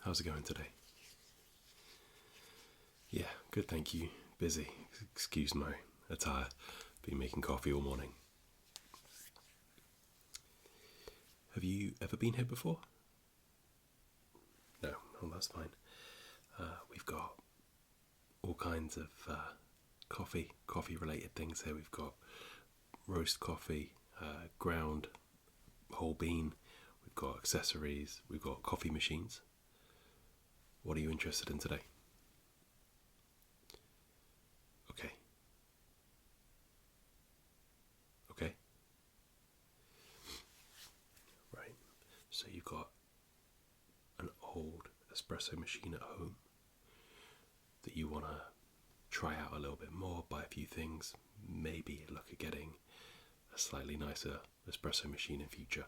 How's it going today? Yeah, good, thank you. Busy. Excuse my attire. Been making coffee all morning. Have you ever been here before? No, well, that's fine. We've got all kinds of coffee related things here. We've got roast coffee, ground, whole bean. We've got accessories. We've got coffee machines. What are you interested in today? Okay. Right. So you've got an old espresso machine at home that you want to try out a little bit more, buy a few things, maybe look at getting a slightly nicer espresso machine in future.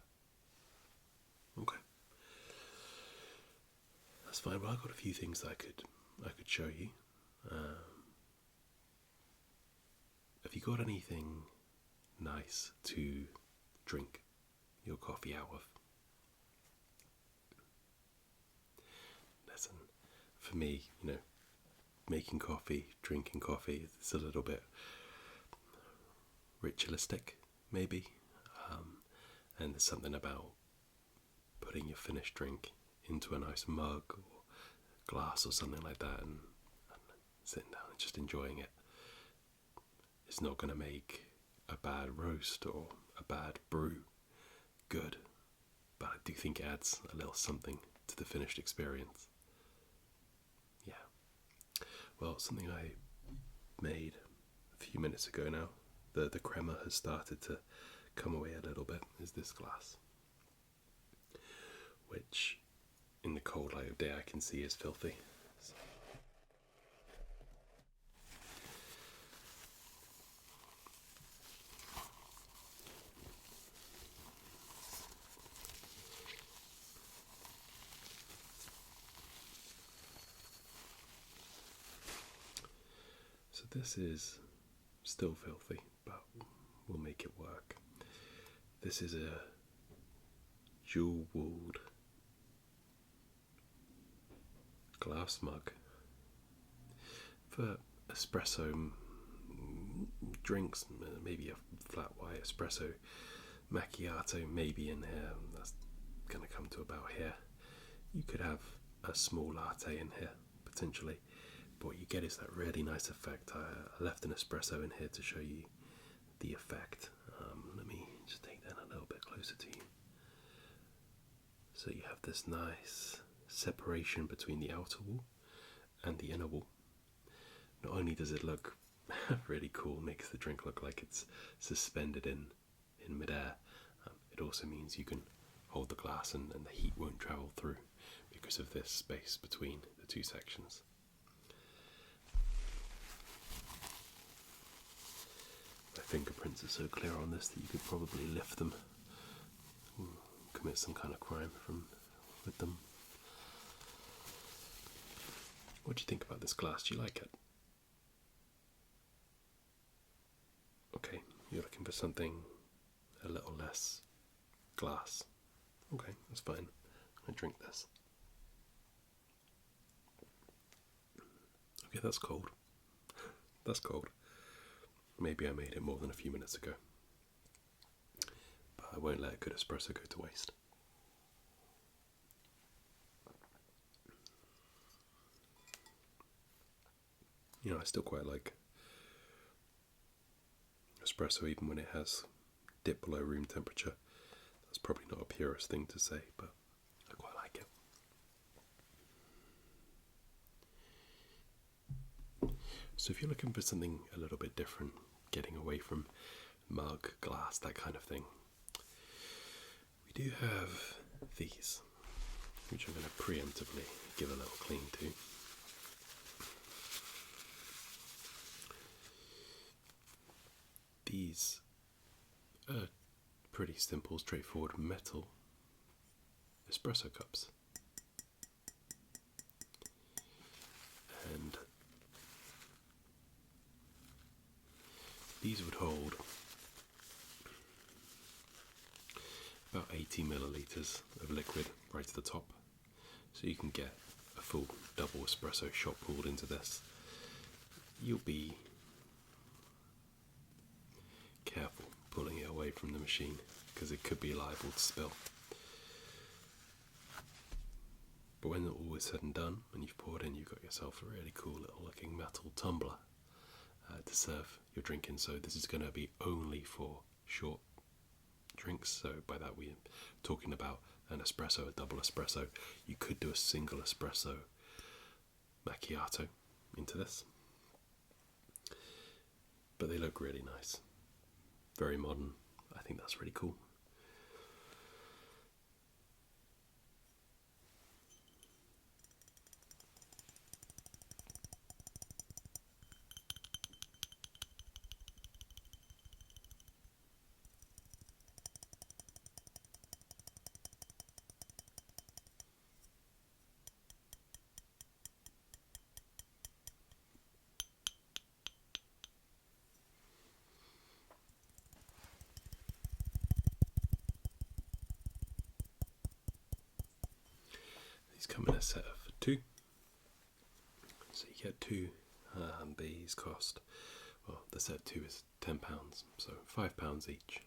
Okay. That's fine. Well, I've got a few things that I could show you. Have you got anything nice to drink your coffee out of? Listen, for me, making coffee, drinking coffee, it's a little bit ritualistic, maybe. And there's something about putting your finished drink into a nice mug or glass or something like that and sitting down and just enjoying it. It's not going to make a bad roast or a bad brew good, but I do think it adds a little something to the finished experience. Yeah. Well, something I made a few minutes ago now, the crema has started to come away a little bit, is this glass, which in the cold light of day I can see is filthy. So this is still filthy, but we'll make it work. This is a jewel-walled glass mug for espresso drinks, maybe a flat white espresso macchiato maybe in here. That's going to come to about here. You could have a small latte in here potentially, but what you get is that really nice effect. I left an espresso in here to show you the effect. Let me just take that a little bit closer to you. So you have this nice separation between the outer wall and the inner wall. Not only does it look really cool, makes the drink look like it's suspended in midair, it also means you can hold the glass and the heat won't travel through because of this space between the two sections. My fingerprints are so clear on this that you could probably lift them, commit some kind of crime with them. What do you think about this glass? Do you like it? Okay, you're looking for something a little less glass. Okay, that's fine. I drink this. Okay, that's cold. That's cold. Maybe I made it more than a few minutes ago. But I won't let a good espresso go to waste. I still quite like espresso even when it has dipped below room temperature. That's probably not a purist thing to say, but I quite like it. So if you're looking for something a little bit different, getting away from mug, glass, that kind of thing, we do have these, which I'm going to preemptively give a little clean to. These are pretty simple, straightforward metal espresso cups. And these would hold about 80 millilitres of liquid right to the top. so you can get a full double espresso shot poured into this. You'll be careful pulling it away from the machine because it could be liable to spill. But when all is said and done, and you've poured in, you've got yourself a really cool little looking metal tumbler to serve your drink in. So this is going to be only for short drinks. So by that we're talking about an espresso, a double espresso. You could do a single espresso macchiato into this. But they look really nice. Very modern. I think that's really cool. These come in a set of 2. So you get 2. These cost, well, the set 2 is £10, so £5 each.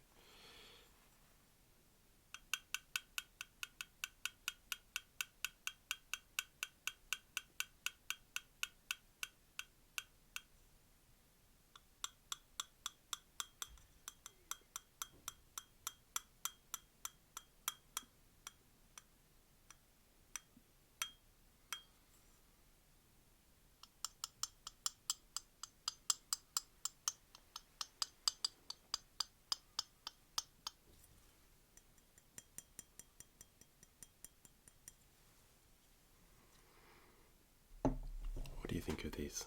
What do you think of these?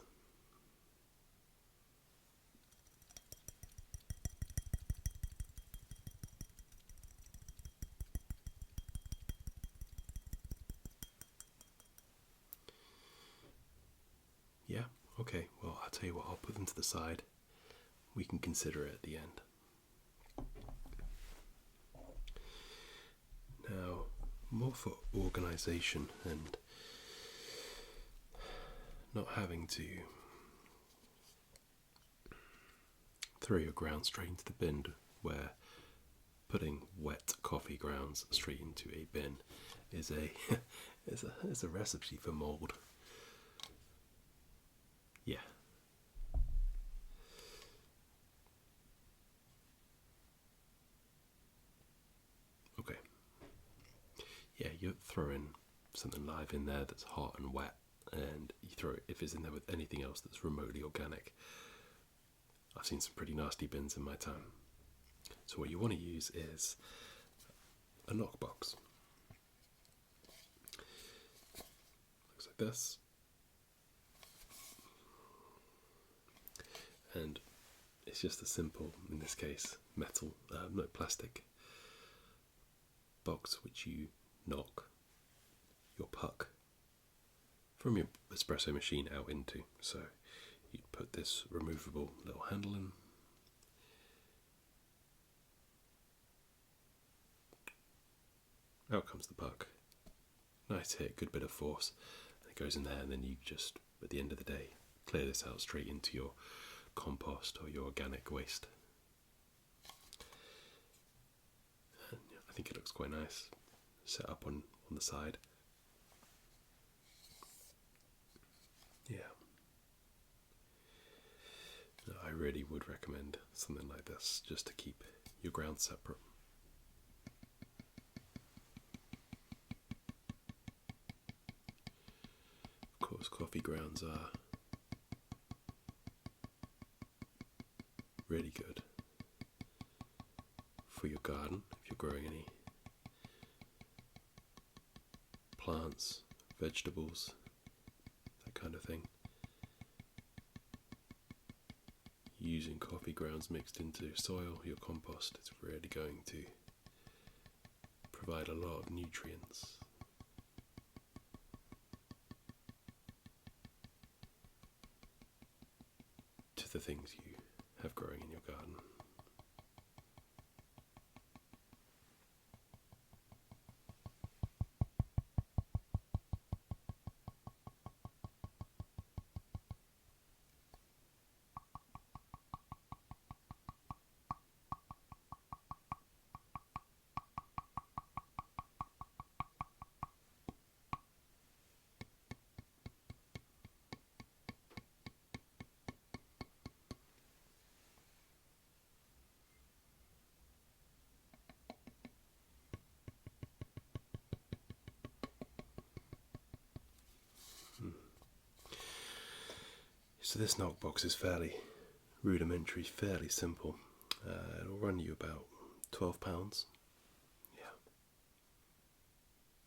Yeah? Okay, well, I'll tell you what, I'll put them to the side. We can consider it at the end. Now, more for organisation and not having to throw your grounds straight into the bin, where putting wet coffee grounds straight into a bin is is a recipe for mold. Yeah. Okay. Yeah, you throw in something live in there that's hot and wet, and you throw it, if it's in there with anything else that's remotely organic. I've seen some pretty nasty bins in my time. So what you want to use is a knockbox. Looks like this. And it's just a simple, in this case, metal, no, plastic box which you knock your puck from your espresso machine out into. So you'd put this removable little handle in. Out comes the puck. Nice hit, good bit of force. And it goes in there, and then you just, at the end of the day, clear this out straight into your compost or your organic waste. And I think it looks quite nice. Set up on the side. Yeah. No, I really would recommend something like this just to keep your grounds separate. Of course, coffee grounds are really good for your garden if you're growing any plants, vegetables, that kind of thing. Using coffee grounds mixed into soil, your compost, is really going to provide a lot of nutrients. To the things you have growing in your garden. So this knockbox is fairly rudimentary, fairly simple. It'll run you about £12.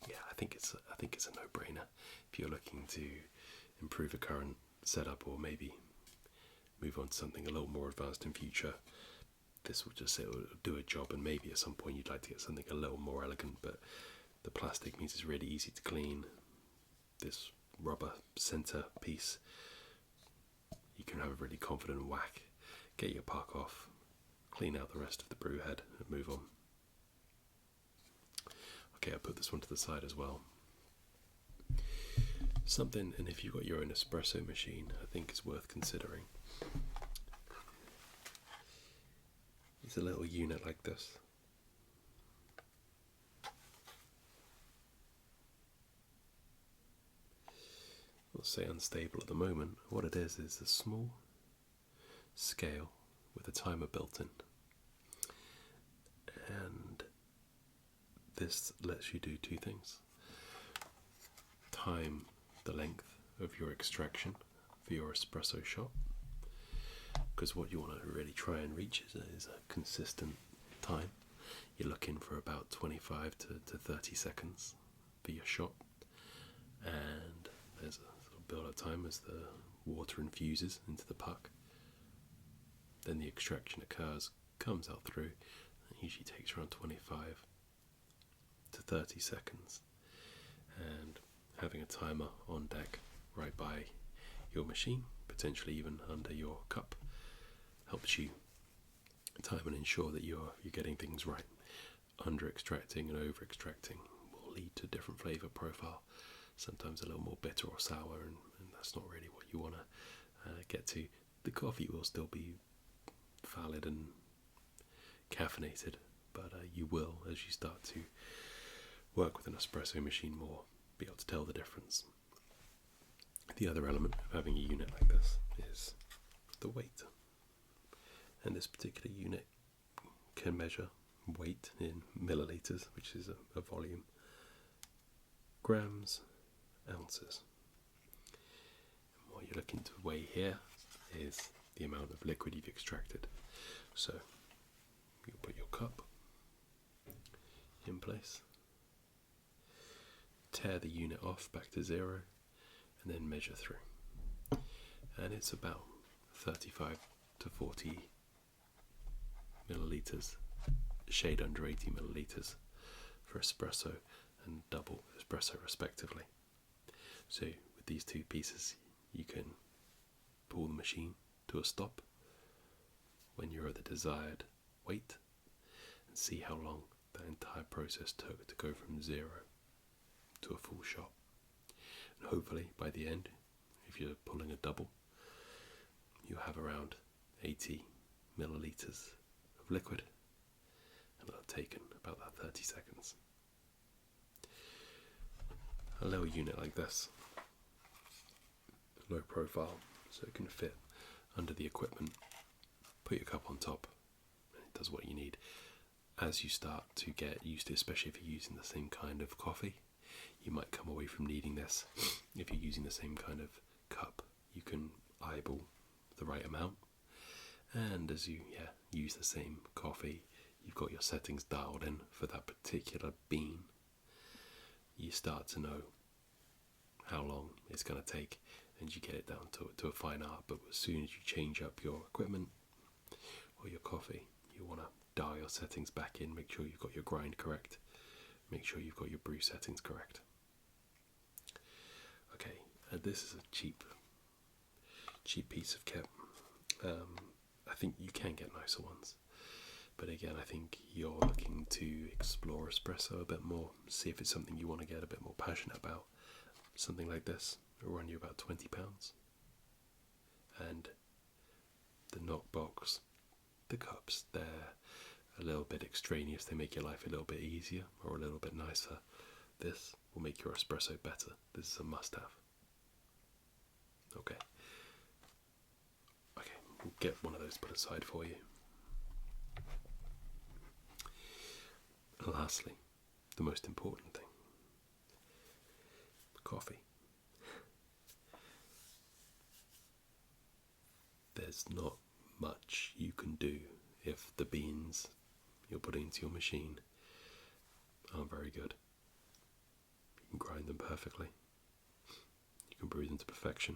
Yeah, I think it's a no-brainer if you're looking to improve a current setup or maybe move on to something a little more advanced in future. This will do a job, and maybe at some point you'd like to get something a little more elegant, but the plastic means it's really easy to clean. This rubber center piece, you can have a really confident whack, get your puck off, clean out the rest of the brew head and move on. Okay, I'll put this one to the side as well. Something, and if you've got your own espresso machine, I think is worth considering. It's a little unit like this. I'll say unstable at the moment. What it is a small scale with a timer built in. And this lets you do two things. Time the length of your extraction for your espresso shot, because what you want to really try and reach is a consistent time. You're looking for about 25 to 30 seconds for your shot, and there's a sort of build-up time as the water infuses into the puck. Then the extraction occurs, comes out through, and usually takes around 25 to 30 seconds. And having a timer on deck right by your machine, potentially even under your cup, helps you time and ensure that you're getting things right. Under extracting and over extracting will lead to different flavour profile, sometimes a little more bitter or sour, and that's not really what you want to get to. The coffee will still be valid and caffeinated, but you will, as you start to work with an espresso machine more, be able to tell the difference. The other element of having a unit like this is the weight. And this particular unit can measure weight in milliliters, which is a volume, grams, ounces. And what you're looking to weigh here is the amount of liquid you've extracted. So you put your cup in place, tear the unit off back to 0, and then measure through. And it's about 35 to 40 milliliters, shade under 80 milliliters for espresso and double espresso respectively. So with these two pieces you can pull the machine to a stop when you're at the desired weight and see how long that entire process took to go from 0 to a full shot. And hopefully by the end, if you're pulling a double, you have around 80 milliliters of liquid, and it'll have taken about that 30 seconds. A little unit like this, low profile, so it can fit under the equipment. Put your cup on top and it does what you need. As you start to get used to, especially if you're using the same kind of coffee, you might come away from needing this. If you're using the same kind of cup, you can eyeball the right amount, and as you use the same coffee, you've got your settings dialed in for that particular bean. You start to know how long it's going to take, and you get it down to a fine art. But as soon as you change up your equipment or your coffee, you want to dial your settings back in, make sure you've got your grind correct, make sure you've got your brew settings correct. Okay, this is a cheap piece of kit. I think you can get nicer ones, but again, I think you're looking to explore espresso a bit more, see if it's something you want to get a bit more passionate about. Something like this will run you about £20, and the knockbox, the cups, they're a little bit extraneous. They make your life a little bit easier or a little bit nicer. This will make your espresso better. This is a must-have. Okay, we'll get one of those put aside for you. And lastly, the most important thing, coffee. there's not much you can do if the beans you're putting into your machine aren't very good. You can grind them perfectly. You can brew them to perfection.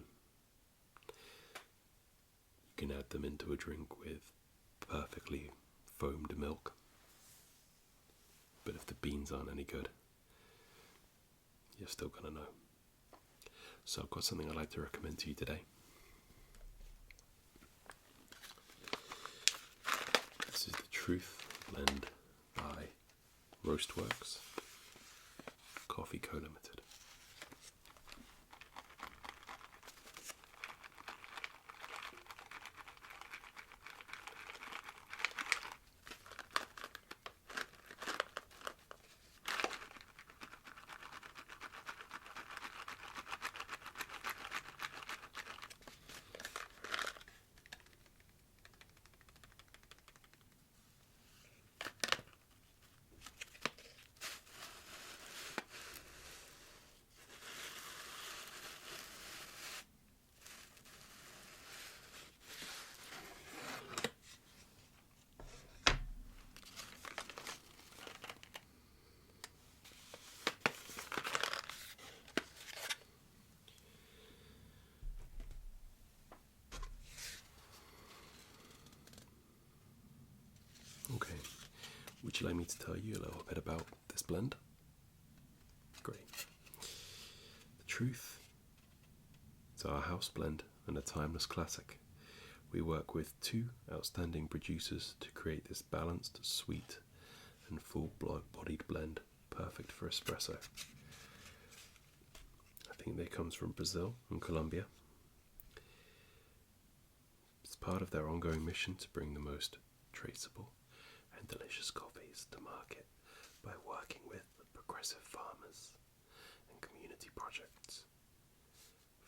You can add them into a drink with perfectly foamed milk. But if the beans aren't any good, you're still going to know. So I've got something I'd like to recommend to you today. This is the Truth blend by Roastworks Coffee Co. Limited. Okay, would you like me to tell you a little bit about this blend? Great. The Truth is our house blend and a timeless classic. We work with two outstanding producers to create this balanced, sweet and full-bodied blend, perfect for espresso. I think they comes from Brazil and Colombia. It's part of their ongoing mission to bring the most traceable and delicious coffees to market by working with progressive farmers and community projects.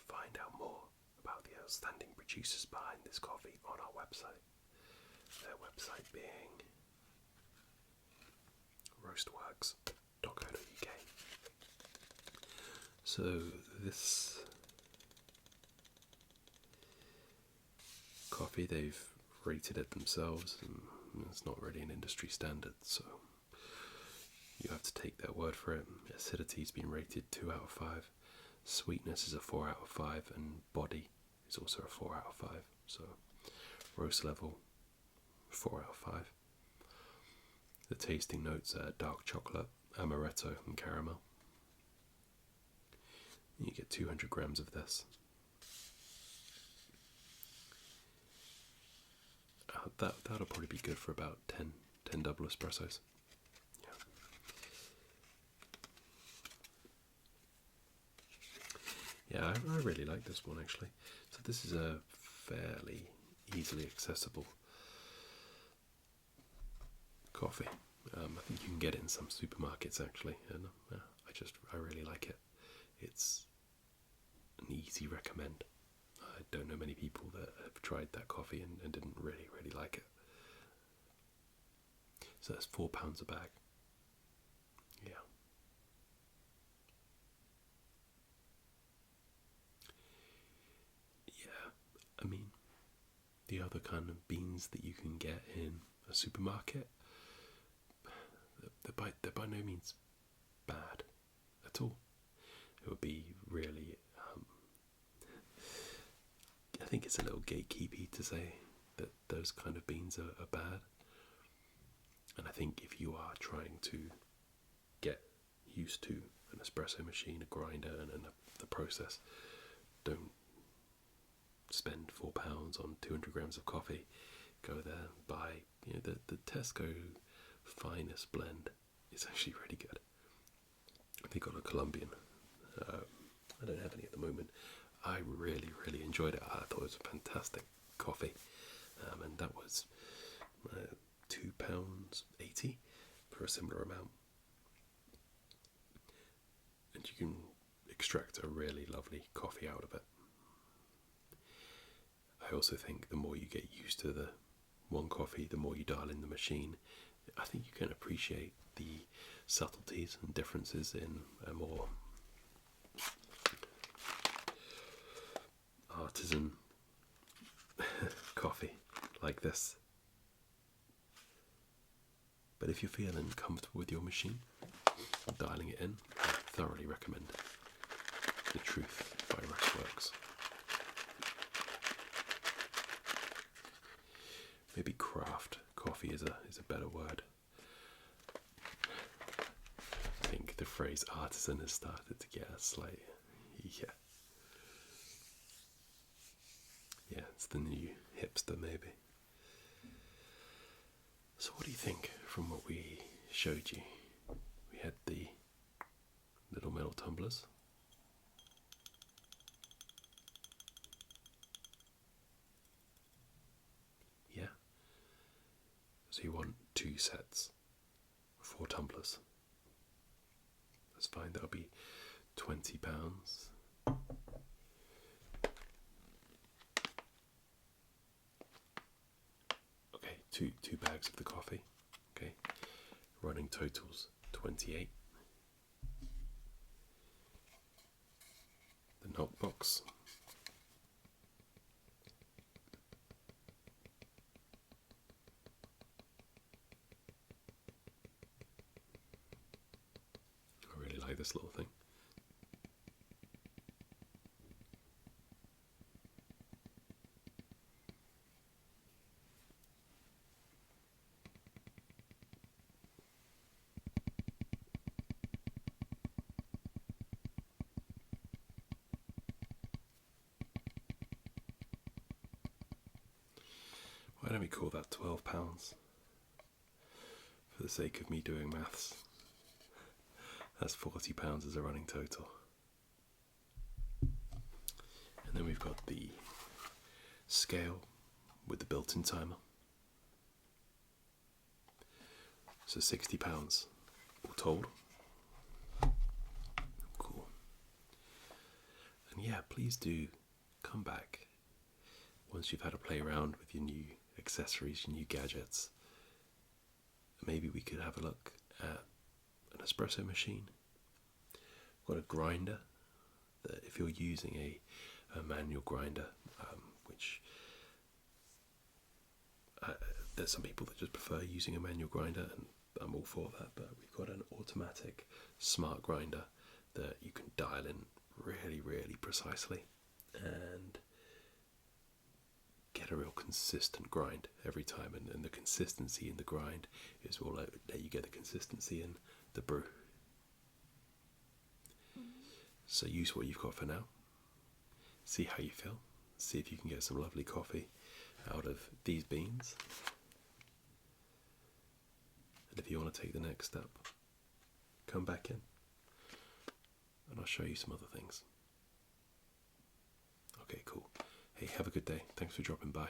Find out more about the outstanding producers behind this coffee on our website. Their website being roastworks.co.uk. So this coffee, they've rated it themselves, and it's not really an industry standard, so you have to take their word for it. Acidity's been rated 2 out of 5. Sweetness is a 4 out of 5, and body is also a 4 out of 5. So roast level, 4 out of 5. The tasting notes are dark chocolate, amaretto, and caramel. You get 200 grams of this. That'll probably be good for about 10 double espressos. Yeah, I really like this one actually. So this is a fairly easily accessible coffee. I think you can get it in some supermarkets actually, and I really like it. It's an easy recommend. I don't know many people that have tried that coffee and didn't really like it. So that's £4 a bag. Yeah. Yeah, I mean, the other kind of beans that you can get in a supermarket, they're by no means bad at all. It would be really, I think it's a little gatekeepy to say that those kind of beans are bad. And I think if you are trying to get used to an espresso machine, a grinder, and the process, don't spend £4 on 200 grams of coffee. Go there and buy, the Tesco finest blend. It's actually really good. They got a Colombian. I don't have any at the moment. I really enjoyed it. I thought it was a fantastic coffee, and that was £2.80 for a similar amount. And you can extract a really lovely coffee out of it. I also think the more you get used to the one coffee, the more you dial in the machine, I think you can appreciate the subtleties and differences in a more artisan coffee like this. But if you're feeling comfortable with your machine, dialing it in, I thoroughly recommend The Truth by Restworks. Maybe craft coffee is a better word. I think the phrase artisan has started to get a slight, yeah, it's the new hipster maybe. So what do you think from what we showed you? We had the little metal tumblers. Yeah. So you want 2 sets, 4 tumblers. That's fine, that'll be £20. Okay, two bags of the coffee. Okay, running totals 28. The knockbox. I really like this little thing. Why don't we call that £12 for the sake of me doing maths? That's £40 as a running total. And then we've got the scale with the built-in timer. So £60 all told. Cool. And yeah, please do come back once you've had a play around with your new accessories, your new gadgets. Maybe we could have a look at an espresso machine. I've got a grinder that if you're using a manual grinder, which there's some people that just prefer using a manual grinder, and I'm all for that, but we've got an automatic smart grinder that you can dial in really, really precisely and get a real consistent grind every time, and the consistency in the grind is all let you get the consistency in the brew. So use what you've got for now, see how you feel, see if you can get some lovely coffee out of these beans, and if you want to take the next step, come back in and I'll show you some other things. Okay, cool. Hey, have a good day. Thanks for dropping by.